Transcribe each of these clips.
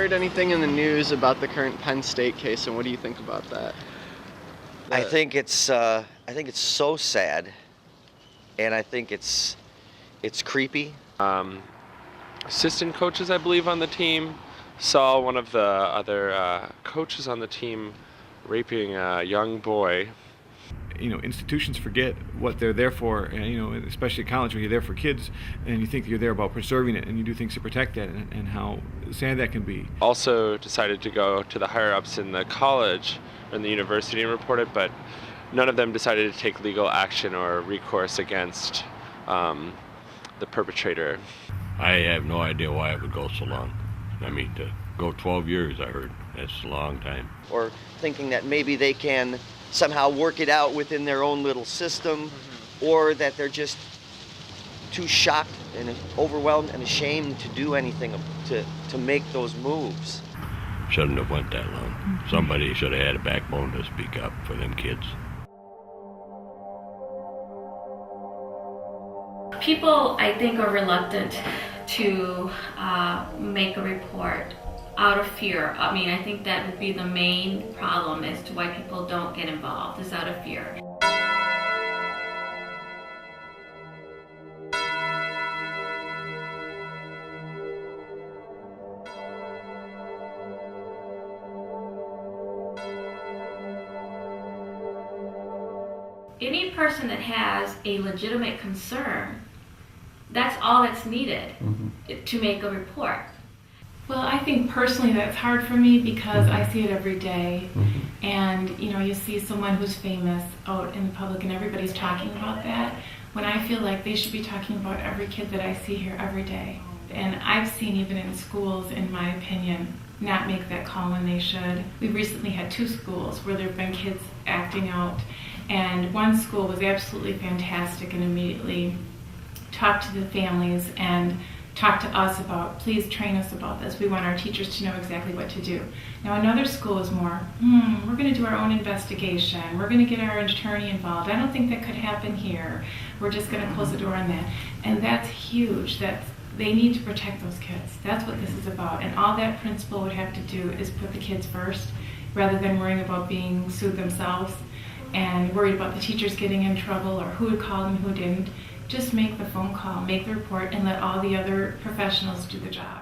Anything in the news about the current Penn State case, and what do you think about that? I think it's so sad, and I think it's creepy. Assistant coaches, I believe, on the team saw one of the other coaches on the team raping a young boy. You know, institutions forget what they're there for, and you know, especially at college when you're there for kids, and you think you're there about preserving it, and you do things to protect that, and how sad that can be. Also decided to go to the higher ups in the college or in the university and report it, but none of them decided to take legal action or recourse against the perpetrator. I have no idea why it would go so long. I mean, to go 12 years, I heard, that's a long time. Or thinking that maybe they can somehow work it out within their own little system, or that they're just too shocked and overwhelmed and ashamed to do anything to make those moves. Shouldn't have went that long. Somebody should have had a backbone to speak up for them kids. People, I think, are reluctant to make a report out of fear. I mean, I think that would be the main problem as to why people don't get involved, is out of fear. Any person that has a legitimate concern, that's all that's needed to make a report. Well, I think personally that's hard for me because I see it every day. And, you know, you see someone who's famous out in the public and everybody's talking about that, when I feel like they should be talking about every kid that I see here every day. And I've seen even in schools, in my opinion, not make that call when they should. We recently had 2 schools where there have been kids acting out, and one school was absolutely fantastic and immediately talked to the families and talk to us about, please train us about this. We want our teachers to know exactly what to do. Now another school is more, we're going to do our own investigation. We're going to get our attorney involved. I don't think that could happen here. We're just going to close the door on that. And that's huge. They need to protect those kids. That's what this is about. And all that principal would have to do is put the kids first, rather than worrying about being sued themselves and worried about the teachers getting in trouble or who had called and who didn't. Just make the phone call, make the report, and let all the other professionals do the job.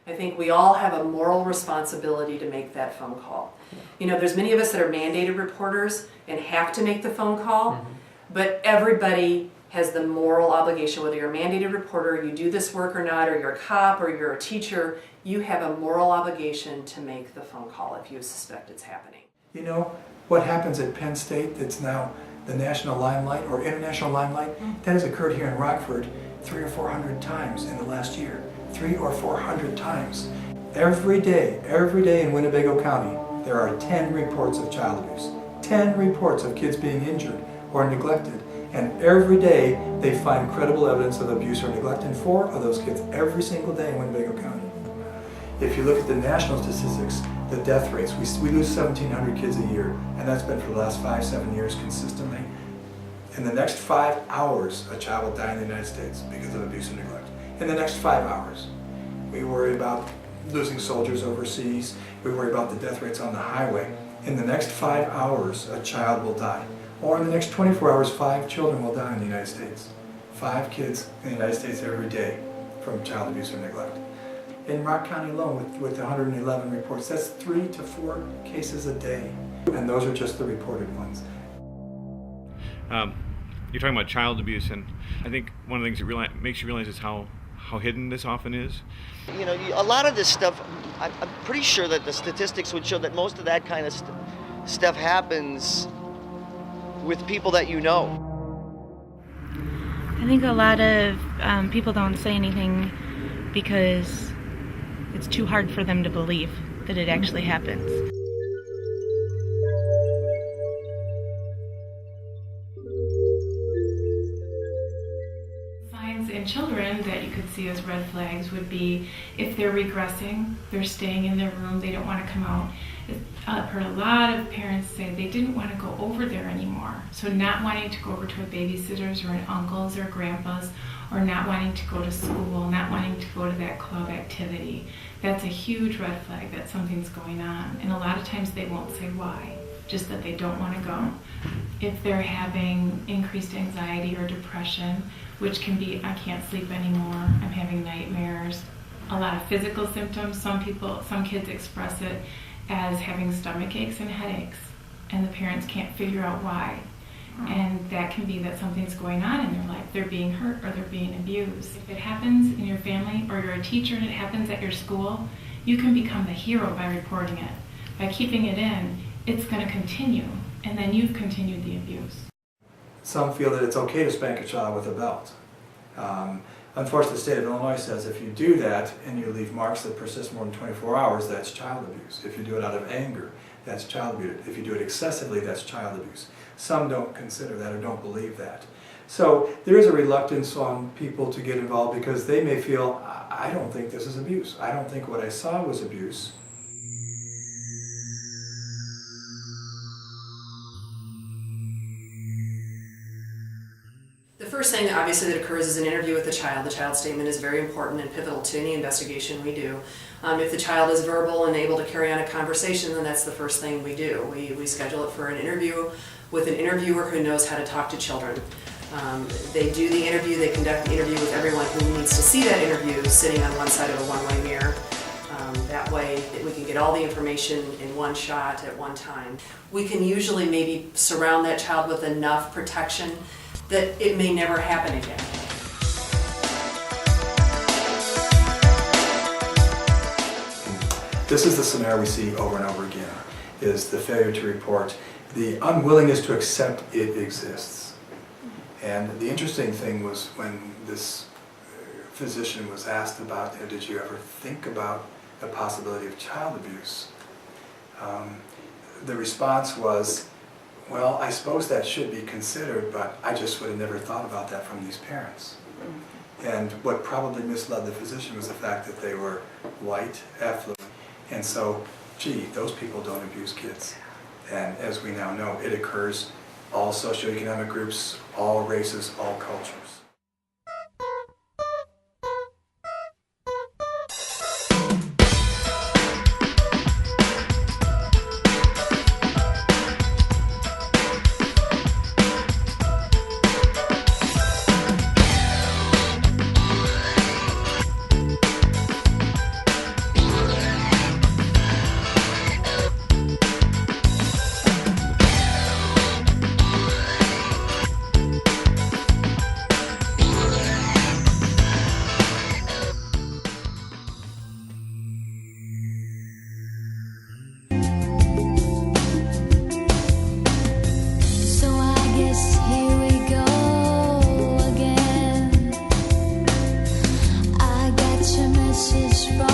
I think we all have a moral responsibility to make that phone call. You know, there's many of us that are mandated reporters and have to make the phone call, but everybody has the moral obligation, whether you're a mandated reporter, you do this work or not, or you're a cop, or you're a teacher, you have a moral obligation to make the phone call if you suspect it's happening. You know, what happens at Penn State that's now the national limelight or international limelight, that has occurred here in Rockford 300 or 400 times in the last year. 300 or 400 times. Every day in Winnebago County, there are 10 reports of child abuse. 10 reports of kids being injured or neglected. And every day they find credible evidence of abuse or neglect in 4 of those kids every single day in Winnebago County. If you look at the national statistics, the death rates, we lose 1,700 kids a year, and that's been for the last 5-7 years consistently. In the next 5 hours, a child will die in the United States because of abuse and neglect. In the next 5 hours. We worry about losing soldiers overseas. We worry about the death rates on the highway. In the next 5 hours, a child will die. Or in the next 24 hours, 5 children will die in the United States. 5 kids in the United States every day from child abuse or neglect. In Rock County alone, with 111 reports, that's 3 to 4 cases a day. And those are just the reported ones. You're talking about child abuse, and I think one of the things that makes you realize is how hidden this often is. You know, a lot of this stuff, I'm pretty sure that the statistics would show that most of that kind of stuff happens with people that you know. I think a lot of people don't say anything because it's too hard for them to believe that it actually happens. Signs in children that you could see as red flags would be if they're regressing, they're staying in their room, they don't want to come out. I've heard a lot of parents say they didn't want to go over there anymore. So not wanting to go over to a babysitter's or an uncle's or grandpa's, or not wanting to go to school, not wanting to go to that club activity. That's a huge red flag that something's going on. And a lot of times they won't say why, just that they don't want to go. If they're having increased anxiety or depression, which can be, I can't sleep anymore, I'm having nightmares, a lot of physical symptoms. Some kids express it as having stomach aches and headaches, and the parents can't figure out why. And that can be that something's going on in their life. They're being hurt or they're being abused. If it happens in your family or you're a teacher and it happens at your school, you can become the hero by reporting it. By keeping it in, it's going to continue, and then you've continued the abuse. Some feel that it's okay to spank a child with a belt. Unfortunately, the state of Illinois says if you do that and you leave marks that persist more than 24 hours, that's child abuse. If you do it out of anger, that's child abuse. If you do it excessively, that's child abuse. Some don't consider that or don't believe that. So there is a reluctance on people to get involved because they may feel, I don't think this is abuse. I don't think what I saw was abuse. The first thing, obviously, that occurs is an interview with the child. The child statement is very important and pivotal to any investigation we do. If the child is verbal and able to carry on a conversation, then that's the first thing we do. We schedule it for an interview with an interviewer who knows how to talk to children. They do the interview, they conduct the interview with everyone who needs to see that interview sitting on one side of a one-way mirror. That way we can get all the information in one shot at one time. We can usually maybe surround that child with enough protection that it may never happen again. This is the scenario we see over and over again, is the failure to report, the unwillingness to accept it exists. And the interesting thing was when this physician was asked about, did you ever think about the possibility of child abuse? The response was, well, I suppose that should be considered, but I just would have never thought about that from these parents. And what probably misled the physician was the fact that they were white, affluent, and so, gee, those people don't abuse kids. And as we now know, it occurs all socioeconomic groups, all races, all cultures. kisses from